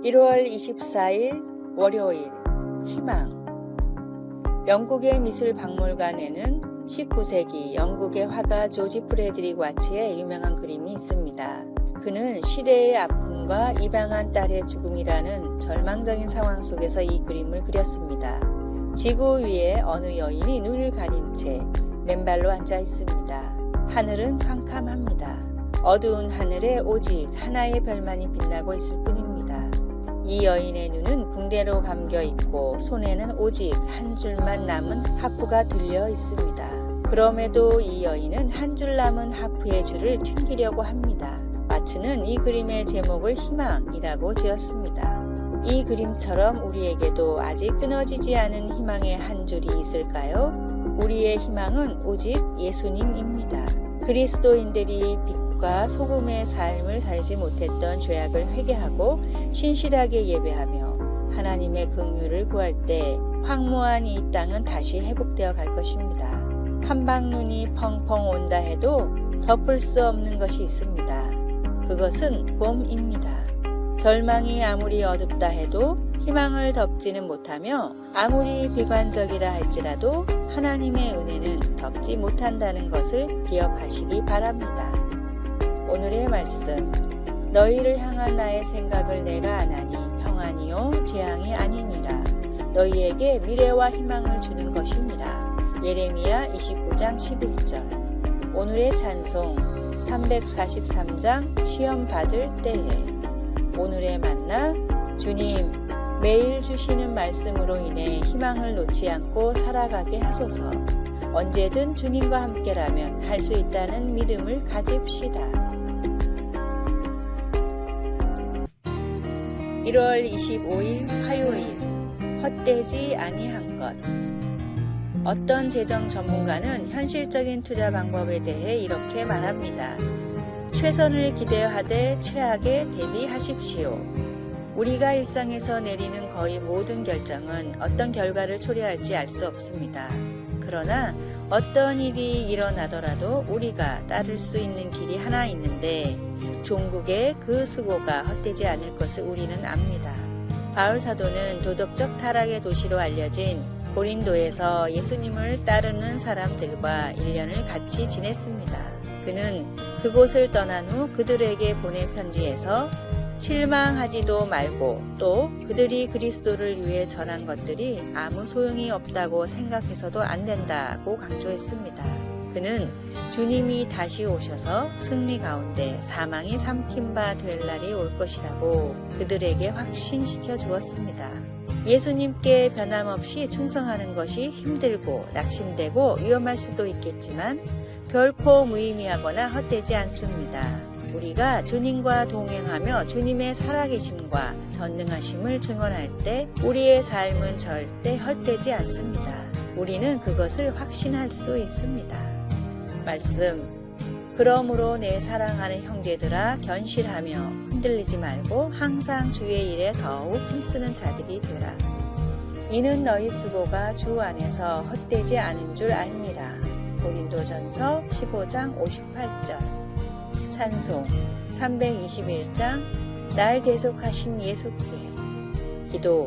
1월 24일 월요일 희망. 영국의 미술박물관에는 19세기 영국의 화가 조지 프레드릭 와츠의 유명한 그림이 있습니다. 그는 시대의 아픔과 입양한 딸의 죽음이라는 절망적인 상황 속에서 이 그림을 그렸습니다. 지구 위에 어느 여인이 눈을 가린 채 맨발로 앉아 있습니다. 하늘은 캄캄합니다. 어두운 하늘에 오직 하나의 별만이 빛나고 있을 뿐입니다. 이 여인의 눈은 붕대로 감겨 있고 손에는 오직 한 줄만 남은 하프가 들려 있습니다. 그럼에도 이 여인은 한 줄 남은 하프의 줄을 튕기려고 합니다. 와츠는 이 그림의 제목을 희망이라고 지었습니다. 이 그림처럼 우리에게도 아직 끊어지지 않은 희망의 한 줄이 있을까요? 우리의 희망은 오직 예수님입니다. 그리스도인들이 빛과 소금의 삶을 살지 못했던 죄악을 회개하고 신실하게 예배하며 하나님의 긍휼을 구할 때 황무한 이 땅은 다시 회복되어 갈 것입니다. 한방눈이 펑펑 온다 해도 덮을 수 없는 것이 있습니다. 그것은 봄입니다. 절망이 아무리 어둡다 해도 희망을 덮지는 못하며 아무리 비관적이라 할지라도 하나님의 은혜는 덮지 못한다는 것을 기억하시기 바랍니다. 오늘의 말씀. 너희를 향한 나의 생각을 내가 아나니 평안이요 재앙이 아니니라. 너희에게 미래와 희망을 주는 것이니라. 예레미야 29장 11절. 오늘의 찬송 343장 시험 받을 때에. 오늘의 만나. 주님, 매일 주시는 말씀으로 인해 희망을 놓지 않고 살아가게 하소서. 언제든 주님과 함께라면 할 수 있다는 믿음을 가집시다. 1월 25일 화요일 헛되지 아니한 것. 어떤 재정 전문가는 현실적인 투자 방법에 대해 이렇게 말합니다. 최선을 기대하되 최악에 대비하십시오. 우리가 일상에서 내리는 거의 모든 결정은 어떤 결과를 초래할지 알 수 없습니다. 그러나 어떤 일이 일어나더라도 우리가 따를 수 있는 길이 하나 있는데 종국의 그 수고가 헛되지 않을 것을 우리는 압니다. 바울 사도는 도덕적 타락의 도시로 알려진 고린도에서 예수님을 따르는 사람들과 1년을 같이 지냈습니다. 그는 그곳을 떠난 후 그들에게 보낸 편지에서 실망하지도 말고 또 그들이 그리스도를 위해 전한 것들이 아무 소용이 없다고 생각해서도 안 된다고 강조했습니다. 그는 주님이 다시 오셔서 승리 가운데 사망이 삼킨 바 될 날이 올 것이라고 그들에게 확신시켜 주었습니다. 예수님께 변함없이 충성하는 것이 힘들고 낙심되고 위험할 수도 있겠지만 결코 무의미하거나 헛되지 않습니다. 우리가 주님과 동행하며 주님의 살아계심과 전능하심을 증언할 때 우리의 삶은 절대 헛되지 않습니다. 우리는 그것을 확신할 수 있습니다. 말씀. 그러므로 내 사랑하는 형제들아 견실하며 흔들리지 말고 항상 주의 일에 더욱 힘쓰는 자들이 되라. 이는 너희 수고가 주 안에서 헛되지 않은 줄 알미라. 고린도전서 15장 58절. 찬송 321장 날 계속하신 예수께. 기도.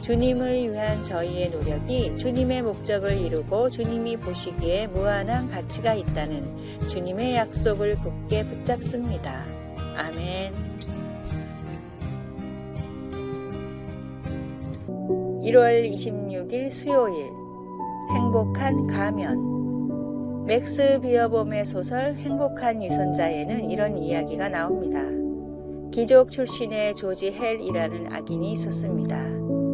주님을 위한 저희의 노력이 주님의 목적을 이루고 주님이 보시기에 무한한 가치가 있다는 주님의 약속을 굳게 붙잡습니다. 아멘. 1월 26일 수요일 행복한 가면. 맥스 비어봄의 소설 행복한 유선자에는 이런 이야기가 나옵니다. 귀족 출신의 조지 헬이라는 악인이 있었습니다.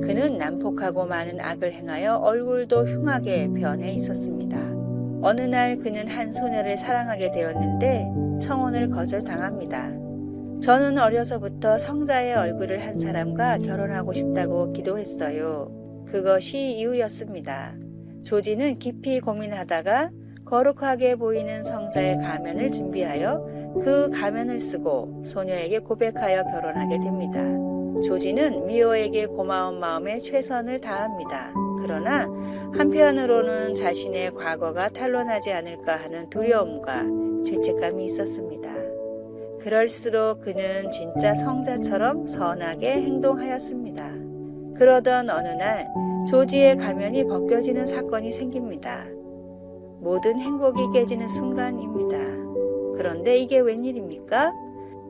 그는 난폭하고 많은 악을 행하여 얼굴도 흉하게 변해 있었습니다. 어느 날 그는 한 소녀를 사랑하게 되었는데 청혼을 거절당합니다. 저는 어려서부터 성자의 얼굴을 한 사람과 결혼하고 싶다고 기도했어요. 그것이 이유였습니다. 조지는 깊이 고민하다가 거룩하게 보이는 성자의 가면을 준비하여 그 가면을 쓰고 소녀에게 고백하여 결혼하게 됩니다. 조지는 미호에게 고마운 마음에 최선을 다합니다. 그러나 한편으로는 자신의 과거가 탄로나지 않을까 하는 두려움과 죄책감이 있었습니다. 그럴수록 그는 진짜 성자처럼 선하게 행동하였습니다. 그러던 어느 날 조지의 가면이 벗겨지는 사건이 생깁니다. 모든 행복이 깨지는 순간입니다. 그런데 이게 웬일입니까?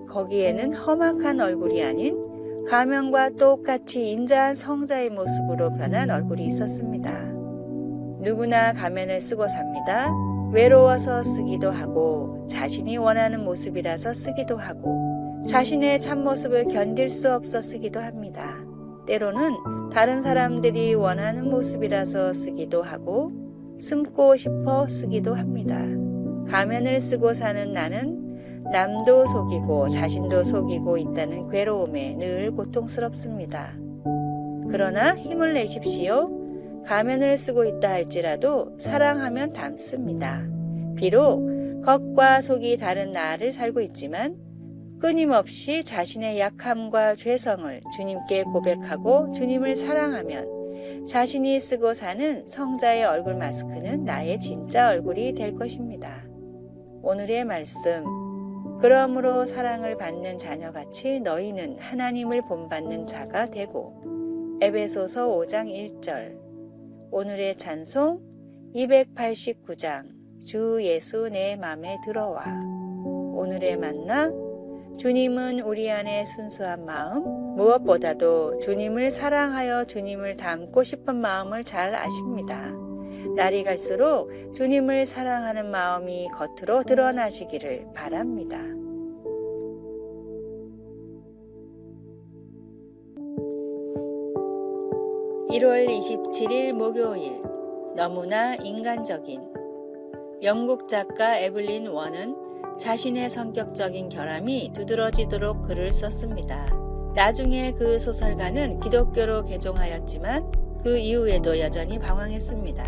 거기에는 험악한 얼굴이 아닌 가면과 똑같이 인자한 성자의 모습으로 변한 얼굴이 있었습니다. 누구나 가면을 쓰고 삽니다. 외로워서 쓰기도 하고 자신이 원하는 모습이라서 쓰기도 하고 자신의 참모습을 견딜 수 없어 쓰기도 합니다. 때로는 다른 사람들이 원하는 모습이라서 쓰기도 하고 숨고 싶어 쓰기도 합니다. 가면을 쓰고 사는 나는 남도 속이고 자신도 속이고 있다는 괴로움에 늘 고통스럽습니다. 그러나 힘을 내십시오. 가면을 쓰고 있다 할지라도 사랑하면 닮습니다. 비록 겉과 속이 다른 나를 살고 있지만 끊임없이 자신의 약함과 죄성을 주님께 고백하고 주님을 사랑하면 자신이 쓰고 사는 성자의 얼굴 마스크는 나의 진짜 얼굴이 될 것입니다. 오늘의 말씀, 그러므로 사랑을 받는 자녀같이 너희는 하나님을 본받는 자가 되고. 에베소서 5장 1절. 오늘의 찬송 289장 주 예수 내 맘에 들어와. 오늘의 만나, 주님은 우리 안에 순수한 마음, 무엇보다도 주님을 사랑하여 주님을 닮고 싶은 마음을 잘 아십니다. 날이 갈수록 주님을 사랑하는 마음이 겉으로 드러나시기를 바랍니다. (1월 27일) 목요일. 너무나 인간적인. 영국 작가 에블린 원은 자신의 성격적인 결함이 두드러지도록 글을 썼습니다. 나중에 그 소설가는 기독교로 개종하였지만 그 이후에도 여전히 방황했습니다.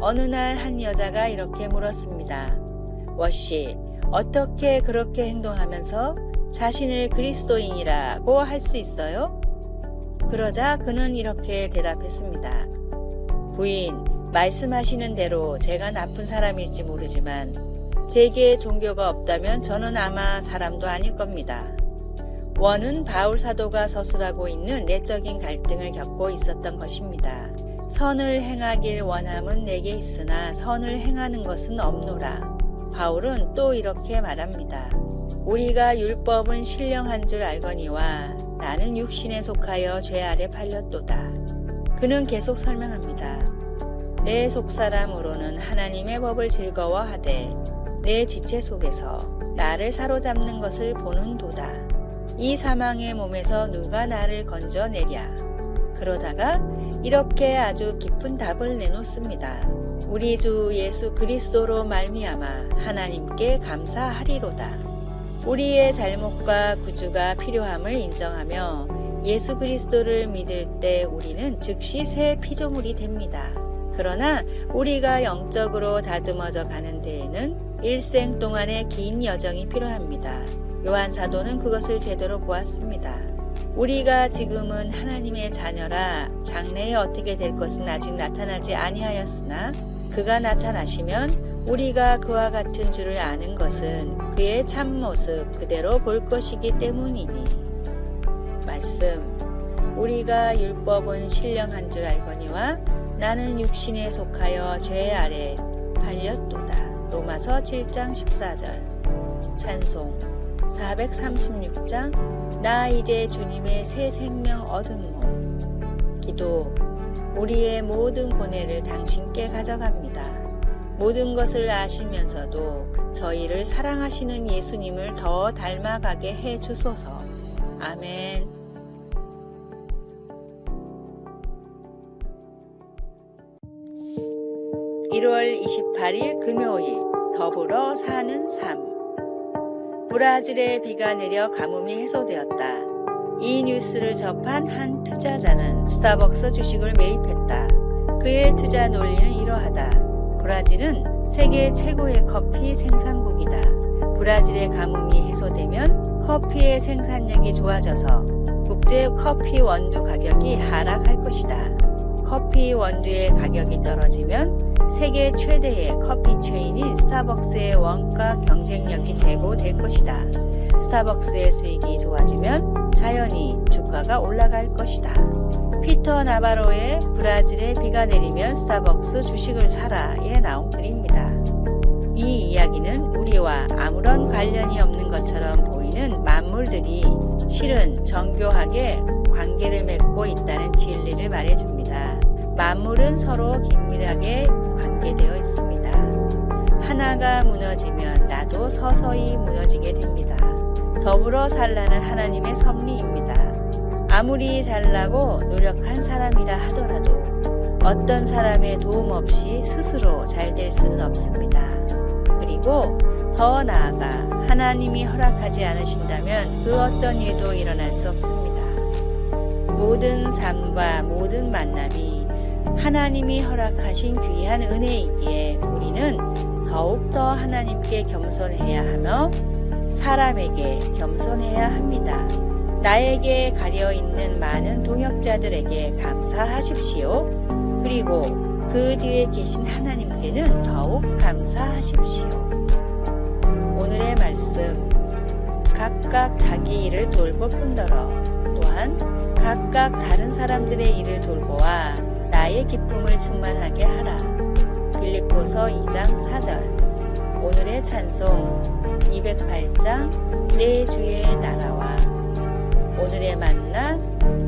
어느 날 한 여자가 이렇게 물었습니다. 워씨, 어떻게 그렇게 행동하면서 자신을 그리스도인이라고 할 수 있어요? 그러자 그는 이렇게 대답했습니다. 부인, 말씀하시는 대로 제가 나쁜 사람일지 모르지만 제게 종교가 없다면 저는 아마 사람도 아닐 겁니다. 원은 바울 사도가 서술하고 있는 내적인 갈등을 겪고 있었던 것입니다. 선을 행하길 원함은 내게 있으나 선을 행하는 것은 없노라. 바울은 또 이렇게 말합니다. 우리가 율법은 신령한 줄 알거니와 나는 육신에 속하여 죄 아래 팔렸도다. 그는 계속 설명합니다. 내 속사람으로는 하나님의 법을 즐거워하되 내 지체 속에서 나를 사로잡는 것을 보는도다. 이 사망의 몸에서 누가 나를 건져내랴. 그러다가 이렇게 아주 깊은 답을 내놓습니다. 우리 주 예수 그리스도로 말미암아 하나님께 감사하리로다. 우리의 잘못과 구주가 필요함을 인정하며 예수 그리스도를 믿을 때 우리는 즉시 새 피조물이 됩니다. 그러나 우리가 영적으로 다듬어져 가는 데에는 일생 동안의 긴 여정이 필요합니다. 요한 사도는 그것을 제대로 보았습니다. 우리가 지금은 하나님의 자녀라 장래에 어떻게 될 것은 아직 나타나지 아니하였으나 그가 나타나시면 우리가 그와 같은 줄을 아는 것은 그의 참모습 그대로 볼 것이기 때문이니. 말씀, 우리가 율법은 신령한 줄 알거니와 나는 육신에 속하여 죄 아래 팔렸도다. 로마서 7장 14절. 찬송 436장 나 이제 주님의 새 생명 얻음모. 기도, 우리의 모든 고뇌를 당신께 가져갑니다. 모든 것을 아시면서도 저희를 사랑하시는 예수님을 더 닮아가게 해 주소서. 아멘. (1월 28일) 금요일. 더불어 사는 삶. 브라질에 비가 내려 가뭄이 해소되었다. 이 뉴스를 접한 한 투자자는 스타벅스 주식을 매입했다. 그의 투자 논리는 이러하다. 브라질은 세계 최고의 커피 생산국이다. 브라질의 가뭄이 해소되면 커피의 생산량이 좋아져서 국제 커피 원두 가격이 하락할 것이다. 커피 원두의 가격이 떨어지면 세계 최대의 커피 체인인 스타벅스의 원가 경쟁력이 제고될 것이다. 스타벅스의 수익이 좋아지면 자연히 주가가 올라갈 것이다. 피터 나바로의 브라질에 비가 내리면 스타벅스 주식을 사라에 나온 글입니다. 이 이야기는 우리와 아무런 관련이 없는 것처럼 보이는 만물들이 실은 정교하게 관계를 맺고 있다는 진리를 말해줍니다. 만물은 서로 긴밀하게 관계되어 있습니다. 하나가 무너지면 나도 서서히 무너지게 됩니다. 더불어 살라는 하나님의 섭리입니다. 아무리 잘나고 노력한 사람이라 하더라도 어떤 사람의 도움 없이 스스로 잘 될 수는 없습니다. 그리고 더 나아가 하나님이 허락하지 않으신다면 그 어떤 일도 일어날 수 없습니다. 모든 삶과 모든 만남이 하나님이 허락하신 귀한 은혜이기에 우리는 더욱더 하나님께 겸손해야 하며 사람에게 겸손해야 합니다. 나에게 가려있는 많은 동역자들에게 감사하십시오. 그리고 그 뒤에 계신 하나님께는 더욱 감사하십시오. 오늘의 말씀, 각각 자기 일을 돌볼 뿐더러 또한 각각 다른 사람들의 일을 돌보아 나의 기쁨을 충만하게 하라. 빌립보서 2장 4절. 오늘의 찬송 208장 내 주의 나라와 오늘의 만나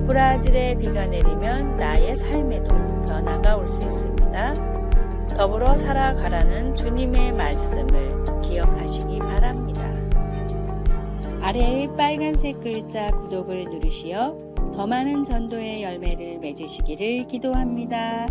브라질에 비가 내리면 나의 삶에도 변화가 올 수 있습니다. 더불어 살아가라는 주님의 말씀을 기억하시기 바랍니다. 아래의 빨간색 글자 구독을 누르시어 더 많은 전도의 열매를 맺으시기를 기도합니다.